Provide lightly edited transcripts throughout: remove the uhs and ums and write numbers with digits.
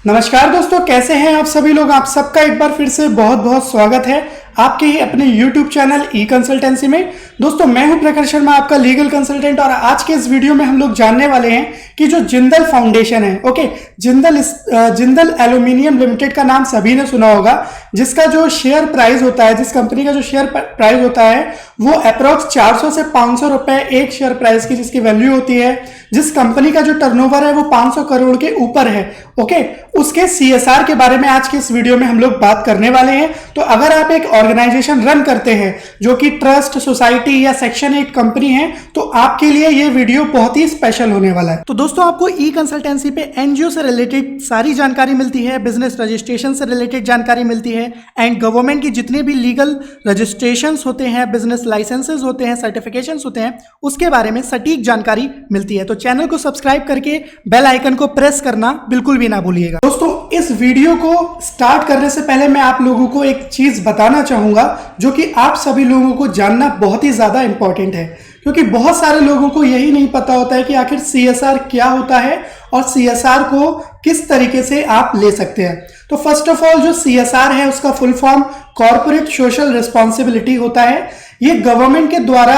नमस्कार दोस्तों, कैसे हैं आप सभी लोग। आप सबका एक बार फिर से बहुत बहुत स्वागत है आपके ही अपने YouTube चैनल ई कंसल्टेंसी में। दोस्तों, मैं हूं प्रखर शर्मा, आपका लीगल कंसल्टेंट, और आज के इस वीडियो में हम लोग जानने वाले हैं कि जो जिंदल फाउंडेशन है, ओके, जिंदल एल्यूमिनियम लिमिटेड का नाम सभी ने सुना होगा, जिसका जो शेयर प्राइस होता है, जिस कंपनी का जो शेयर प्राइस होता है वो अप्रोक्स 400 से 500 रुपए एक शेयर प्राइस की जिसकी वैल्यू होती है, जिस कंपनी का जो टर्नओवर है वो 500 करोड़ के ऊपर है, ओके, उसके सीएसआर के बारे में आज के इस वीडियो में हम लोग बात करने वाले हैं। तो अगर आप एक ऑर्गेनाइजेशन रन करते हैं जो कि ट्रस्ट, सोसाइटी या सेक्शन 8 कंपनी है, तो आपके लिए ये वीडियो बहुत ही स्पेशल होने वाला है। तो दोस्तों, आपको ई कंसल्टेंसी पे एनजीओ से रिलेटेड सारी जानकारी मिलती है, बिजनेस रजिस्ट्रेशन से रिलेटेड जानकारी मिलती है, एंड गवर्नमेंट की जितने भी लीगल रजिस्ट्रेशन होते हैं, बिजनेस लाइसेंसेज होते हैं, सर्टिफिकेशन होते हैं, उसके बारे में सटीक जानकारी मिलती है। तो चैनल को सब्सक्राइब करके बेल आइकन को प्रेस करना बिल्कुल भी ना भूलिएगा। दोस्तों, इस वीडियो को स्टार्ट करने से पहले मैं आप लोगों को एक चीज बताना चाहूंगा जो कि आप सभी लोगों को जानना बहुत ही ज्यादा इंपॉर्टेंट है, क्योंकि बहुत सारे लोगों को यही नहीं पता होता है कि आखिर सीएसआर क्या होता है और सीएसआर को किस तरीके से आप ले सकते हैं। तो फर्स्ट ऑफ ऑल, जो सीएसआर है उसका full form corporate social responsibility होता है। ये गवर्नमेंट के द्वारा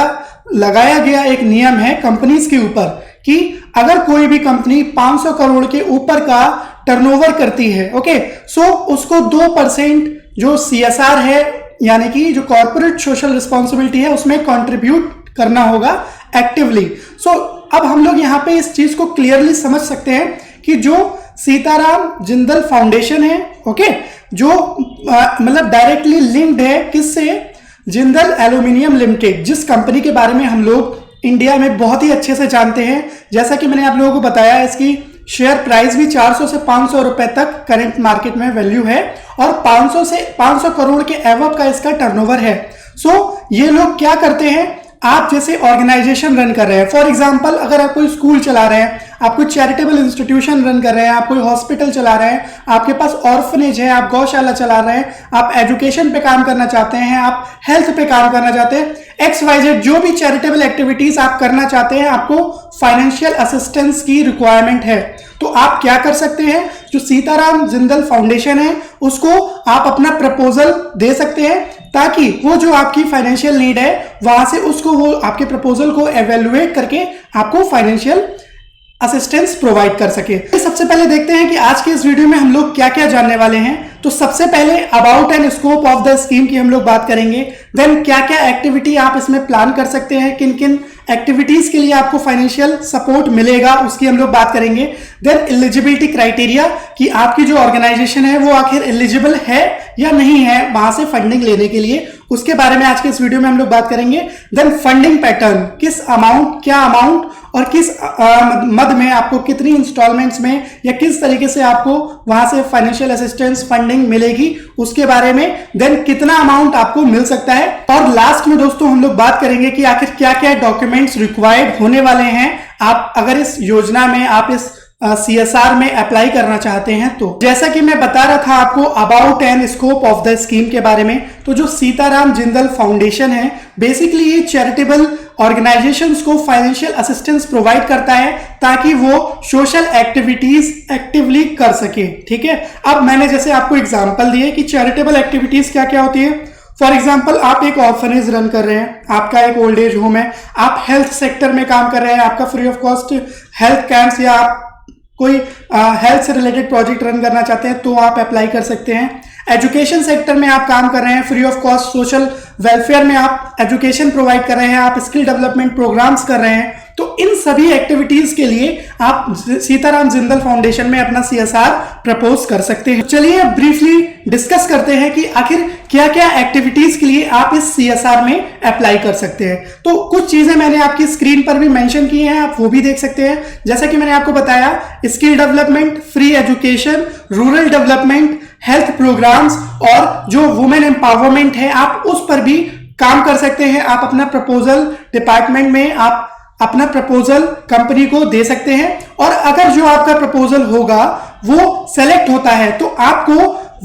लगाया गया एक नियम है कंपनीज के ऊपर कि अगर कोई भी कंपनी 500 करोड़ के ऊपर का टर्नओवर करती है, ओके, सो उसको 2% जो सीएसआर है, यानी कि जो कॉर्पोरेट सोशल रिस्पॉन्सिबिलिटी है, उसमें कंट्रीब्यूट करना होगा एक्टिवली। सो अब हम लोग यहाँ पे इस चीज को क्लियरली समझ सकते हैं कि जो सीताराम जिंदल फाउंडेशन है, ओके, जो मतलब डायरेक्टली लिंक्ड है किससे, जिंदल एल्यूमिनियम लिमिटेड, जिस कंपनी के बारे में हम लोग इंडिया में बहुत ही अच्छे से जानते हैं। जैसा कि मैंने आप लोगों को बताया, इसकी शेयर प्राइस भी 400 से 500 रुपए तक करंट मार्केट में वैल्यू है, और 500 करोड़ के एवब का इसका टर्नओवर है। सो ये लोग क्या करते हैं, आप जैसे ऑर्गेनाइजेशन रन कर रहे हैं, फॉर एग्जांपल अगर आप कोई स्कूल चला रहे हैं, आप कोई चैरिटेबल इंस्टीट्यूशन रन कर रहे हैं, आप कोई हॉस्पिटल चला रहे हैं, आपके पास ऑर्फनेज है, आप गौशाला चला रहे हैं, आप एजुकेशन पे काम करना चाहते हैं, आप हेल्थ पे काम करना चाहते हैं, XYZ जो भी चैरिटेबल एक्टिविटीज आप करना चाहते हैं, आपको फाइनेंशियल असिस्टेंस की रिक्वायरमेंट है, तो आप क्या कर सकते हैं, जो सीताराम जिंदल फाउंडेशन है उसको आप अपना प्रपोजल दे सकते हैं, ताकि वो जो आपकी फाइनेंशियल नीड है वहां से उसको वो आपके प्रपोजल को एवेल्युएट करके आपको फाइनेंशियल असिस्टेंस प्रोवाइड कर सके। सबसे पहले देखते हैं कि आज के इस वीडियो में हम लोग क्या क्या जानने वाले हैं। तो सबसे पहले about and scope of the scheme की हम लोग बात करेंगे, देन क्या क्या एक्टिविटी आप इसमें प्लान कर सकते हैं, किन किन एक्टिविटीज के लिए आपको फाइनेंशियल सपोर्ट मिलेगा उसकी हम लोग बात करेंगे, देन एलिजिबिलिटी क्राइटेरिया कि आपकी जो ऑर्गेनाइजेशन है वो आखिर एलिजिबल है या नहीं है वहां से फंडिंग लेने के लिए, उसके बारे में आज के इस वीडियो में हम लोग बात करेंगे। देन फंडिंग पैटर्न, किस अमाउंट, क्या अमाउंट और किस मद में आपको कितनी इंस्टॉलमेंट्स में या किस तरीके से आपको वहां से फाइनेंशियल असिस्टेंस फंडिंग मिलेगी उसके बारे में, देन कितना अमाउंट आपको मिल सकता है, और लास्ट में दोस्तों हम लोग बात करेंगे कि आखिर क्या क्या डॉक्यूमेंट्स रिक्वायर्ड होने वाले हैं आप अगर इस योजना में, आप इस सीएसआर में अप्लाई करना चाहते हैं। तो जैसा कि मैं बता रहा था आपको about and scope of the scheme के बारे में, तो जो सीताराम जिंदल फाउंडेशन है बेसिकली ये चैरिटेबल ऑर्गेनाइजेशंस को फाइनेंशियल असिस्टेंस प्रोवाइड करता है ताकि वो सोशल एक्टिविटीज एक्टिवली कर सके, ठीक है। अब मैंने जैसे आपको एग्जांपल दिए कि चैरिटेबल एक्टिविटीज क्या क्या होती है। फॉर एग्जाम्पल, आप एक ऑर्फनेज रन कर रहे हैं, आपका एक ओल्ड एज होम है, आप हेल्थ सेक्टर में काम कर रहे हैं, आपका free of cost health camps या आप कोई हेल्थ से रिलेटेड प्रोजेक्ट रन करना चाहते हैं तो आप अप्लाई कर सकते हैं। एजुकेशन सेक्टर में आप काम कर रहे हैं, free of cost social welfare में आप एजुकेशन प्रोवाइड कर रहे हैं, आप स्किल डेवलपमेंट प्रोग्राम्स कर रहे हैं, तो इन सभी एक्टिविटीज के लिए आप सीताराम जिंदल फाउंडेशन में अपना सीएसआर प्रपोज कर सकते हैं। चलिए अब ब्रीफली डिस्कस करते हैं कि आखिर क्या क्या एक्टिविटीज के लिए आप इस सीएसआर में अप्लाई कर सकते हैं। तो कुछ चीजें मैंने आपकी स्क्रीन पर भी मेंशन की हैं, आप वो भी देख सकते हैं। जैसा कि मैंने आपको बताया, skill development, free education, rural development, health programs और जो वुमेन एम्पावरमेंट है आप उस पर भी काम कर सकते हैं। आप अपना प्रपोजल डिपार्टमेंट में आप अपना प्रपोजल कंपनी को दे सकते हैं, और अगर जो आपका प्रपोजल होगा वो सेलेक्ट होता है तो आपको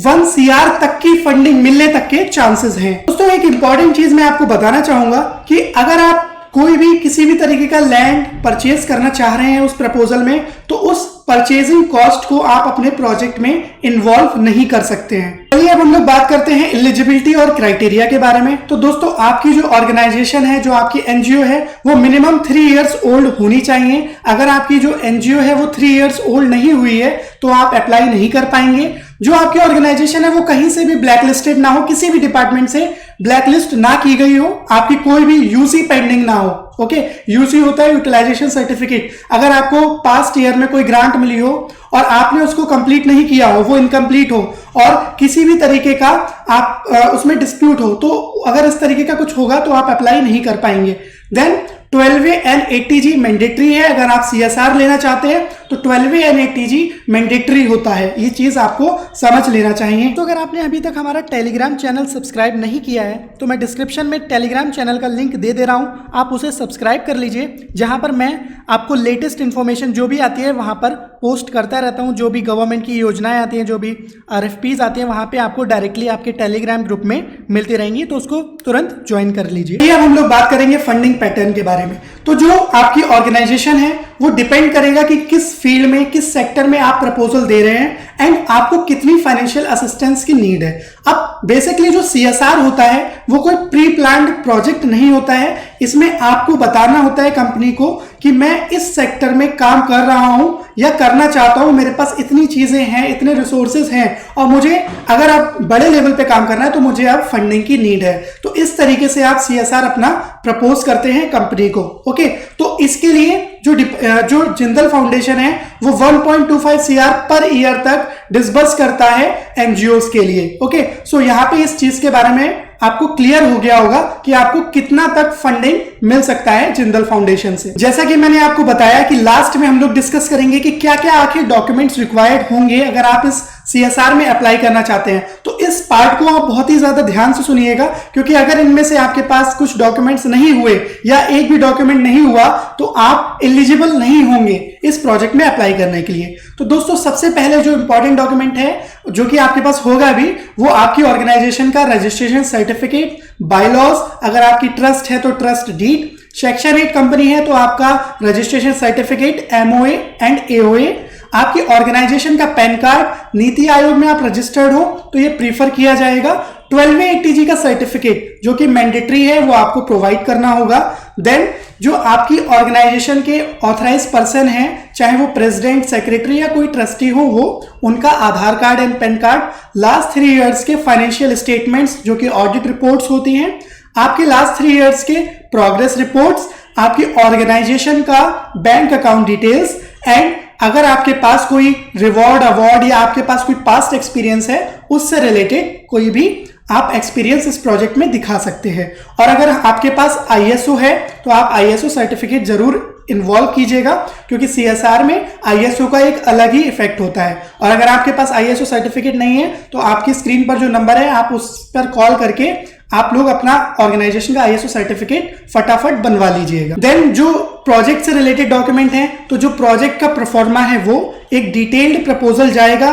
1 CR तक की फंडिंग मिलने तक के चांसेस हैं। दोस्तों, एक इंपॉर्टेंट चीज मैं आपको बताना चाहूंगा कि अगर आप कोई भी किसी भी तरीके का लैंड परचेज करना चाह रहे हैं उस प्रपोजल में, तो उस परचेजिंग कॉस्ट को आप अपने प्रोजेक्ट में इन्वॉल्व नहीं कर सकते हैं। चलिए अब हम लोग बात करते हैं एलिजिबिलिटी और क्राइटेरिया के बारे में। तो दोस्तों, आपकी जो ऑर्गेनाइजेशन है, जो आपकी एनजीओ है, वो मिनिमम 3 इयर्स ओल्ड होनी चाहिए। अगर आपकी जो एनजीओ है वो 3 इयर्स ओल्ड नहीं हुई है तो आप अप्लाई नहीं कर पाएंगे। जो आपकी ऑर्गेनाइजेशन है वो कहीं से भी ब्लैक लिस्टेड ना हो, किसी भी डिपार्टमेंट से ब्लैक लिस्ट ना की गई हो, आपकी कोई भी यूसी पेंडिंग ना हो। ओके, यूसी होता है यूटिलाइजेशन सर्टिफिकेट। अगर आपको पास्ट ईयर में कोई ग्रांट मिली हो और आपने उसको कंप्लीट नहीं किया हो, वो इनकम्प्लीट हो और किसी भी तरीके का आप उसमें डिस्प्यूट हो, तो अगर इस तरीके का कुछ होगा तो आप अप्लाई नहीं कर पाएंगे। Then 12A and 80G mandatory है। अगर आप CSR लेना चाहते हैं तो 12A and 80G मैंडेटरी होता है। ये चीज आपको समझ लेना चाहिए। तो अगर आपने अभी तक हमारा टेलीग्राम चैनल सब्सक्राइब नहीं किया है तो मैं डिस्क्रिप्शन में टेलीग्राम चैनल का लिंक दे दे रहा हूं, आप उसे सब्सक्राइब कर लीजिए, जहां पर मैं आपको लेटेस्ट इन्फॉर्मेशन जो भी आती है वहां पर पोस्ट करता रहता हूं। जो भी गवर्नमेंट की योजनाएं आती हैं, जो भी RFPs आती हैं, वहां पे आपको डायरेक्टली आपके टेलीग्राम ग्रुप में मिलती रहेंगी, तो उसको तुरंत ज्वाइन कर लीजिए। अब हम लोग बात करेंगे फंडिंग पैटर्न के बारे में। तो जो आपकी ऑर्गेनाइजेशन है वो डिपेंड करेगा कि किस फील्ड में, किस सेक्टर में आप प्रपोजल दे रहे हैं एंड आपको कितनी फाइनेंशियल असिस्टेंस की नीड है। अब बेसिकली जो CSR होता है वो कोई प्री प्लान्ड प्रोजेक्ट नहीं होता है। इसमें आपको बताना होता है कंपनी को कि मैं इस सेक्टर में काम कर रहा हूं या करना चाहता हूं, मेरे पास इतनी चीजें हैं, इतने रिसोर्सेज हैं और मुझे अगर आप बड़े लेवल पे काम करना है तो मुझे अब फंडिंग की नीड है। तो इस तरीके से आप CSR अपना प्रपोज करते हैं कंपनी को। ओके, तो इसके लिए जो जिंदल फाउंडेशन है वो 1.25 CR पर ईयर तक डिसबर्स करता है एनजीओस के लिए। ओके, सो यहाँ पे इस चीज के बारे में आपको क्लियर हो गया होगा कि आपको कितना तक फंडिंग मिल सकता है जिंदल फाउंडेशन से। जैसा कि मैंने आपको बताया कि लास्ट में हम लोग डिस्कस करेंगे कि क्या क्या आखिर डॉक्यूमेंट्स रिक्वायर्ड होंगे अगर आप इस CSR में अप्लाई करना चाहते हैं। तो इस पार्ट को आप बहुत ही ज्यादा ध्यान से सुनिएगा, क्योंकि अगर इनमें से आपके पास कुछ डॉक्यूमेंट्स नहीं हुए या एक भी डॉक्यूमेंट नहीं हुआ तो आप एलिजिबल नहीं होंगे इस प्रोजेक्ट में अप्लाई करने के लिए। तो दोस्तों, सबसे पहले जो इंपॉर्टेंट डॉक्यूमेंट है जो कि आपके पास होगा भी, वो आपकी ऑर्गेनाइजेशन का रजिस्ट्रेशन सर्टिफिकेट, बायलॉज, अगर आपकी ट्रस्ट है तो ट्रस्ट डीड, सेक्शन 8 कंपनी है तो आपका registration certificate, MOA and AOA, आपकी ऑर्गेनाइजेशन का पैन कार्ड, नीति आयोग में आप रजिस्टर्ड हो तो ये प्रीफर किया जाएगा। 12A 80G का सर्टिफिकेट जो कि मैंडेटरी है वो आपको प्रोवाइड करना होगा। देन जो आपकी ऑर्गेनाइजेशन के ऑथराइज पर्सन है, चाहे वो प्रेसिडेंट, सेक्रेटरी या कोई ट्रस्टी हो, वो उनका Aadhaar card and pan card, last 3 years के फाइनेंशियल स्टेटमेंट्स जो कि ऑडिट रिपोर्ट्स होती हैं, आपके लास्ट 3 इयर्स के प्रोग्रेस रिपोर्ट्स, आपकी ऑर्गेनाइजेशन का बैंक अकाउंट डिटेल्स एंड अगर आपके पास कोई रिवॉर्ड, अवार्ड या आपके पास कोई पास्ट एक्सपीरियंस है उससे रिलेटेड कोई भी आप एक्सपीरियंस इस प्रोजेक्ट में दिखा सकते हैं। और अगर आपके पास ISO है तो आप ISO सर्टिफिकेट जरूर इन्वॉल्व कीजिएगा, क्योंकि CSR में ISO का एक अलग ही इफेक्ट होता है। और अगर आपके पास ISO सर्टिफिकेट नहीं है तो आपकी स्क्रीन पर जो नंबर है आप उस पर कॉल करके आप लोग अपना ऑर्गेनाइजेशन का ISO सर्टिफिकेट फटाफट बनवा लीजिएगा। देन जो प्रोजेक्ट से रिलेटेड डॉक्यूमेंट है, तो जो प्रोजेक्ट का परफॉर्मा है वो एक डिटेल्ड प्रपोजल जाएगा,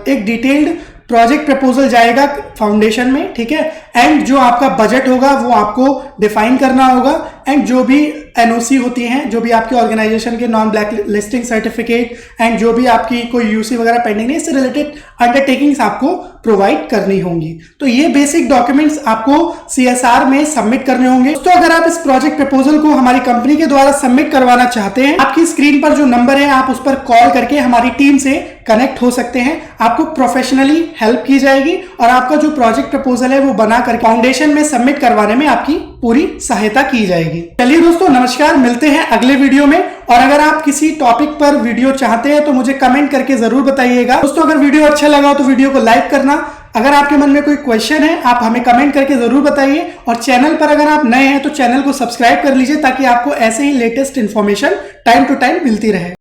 एक डिटेल्ड प्रोजेक्ट प्रपोजल जाएगा फाउंडेशन में, ठीक है। एंड जो आपका बजट होगा वो आपको डिफाइन करना होगा एंड जो भी NOC होती हैं, जो भी आपकी ऑर्गेनाइजेशन के non black listing certificate and जो भी आपकी कोई यूसी वगैरह पेंडिंग है, इससे रिलेटेड अंडरटेकिंग्स आपको प्रोवाइड करनी होंगी। तो ये बेसिक डॉक्यूमेंट्स आपको CSR में सबमिट करने होंगे। तो अगर आप इस प्रोजेक्ट प्रपोजल को हमारी कंपनी के द्वारा सबमिट करवाना चाहते हैं, आपकी स्क्रीन पर जो नंबर है आप उस पर कॉल करके हमारी टीम से कनेक्ट हो सकते हैं। आपको प्रोफेशनली हेल्प की जाएगी और आपका जो प्रोजेक्ट प्रपोजल है वो बनाकर फाउंडेशन में सबमिट करवाने में आपकी पूरी सहायता की जाएगी। चलिए दोस्तों, नमस्कार, मिलते हैं अगले वीडियो में। और अगर आप किसी टॉपिक पर वीडियो चाहते हैं तो मुझे कमेंट करके जरूर बताइएगा। दोस्तों, अगर वीडियो अच्छा लगा हो तो वीडियो को लाइक करना। अगर आपके मन में कोई क्वेश्चन है आप हमें कमेंट करके जरूर बताइए। और चैनल पर अगर आप नए हैं तो चैनल को सब्सक्राइब कर लीजिए ताकि आपको ऐसे ही latest information time to time मिलती रहे।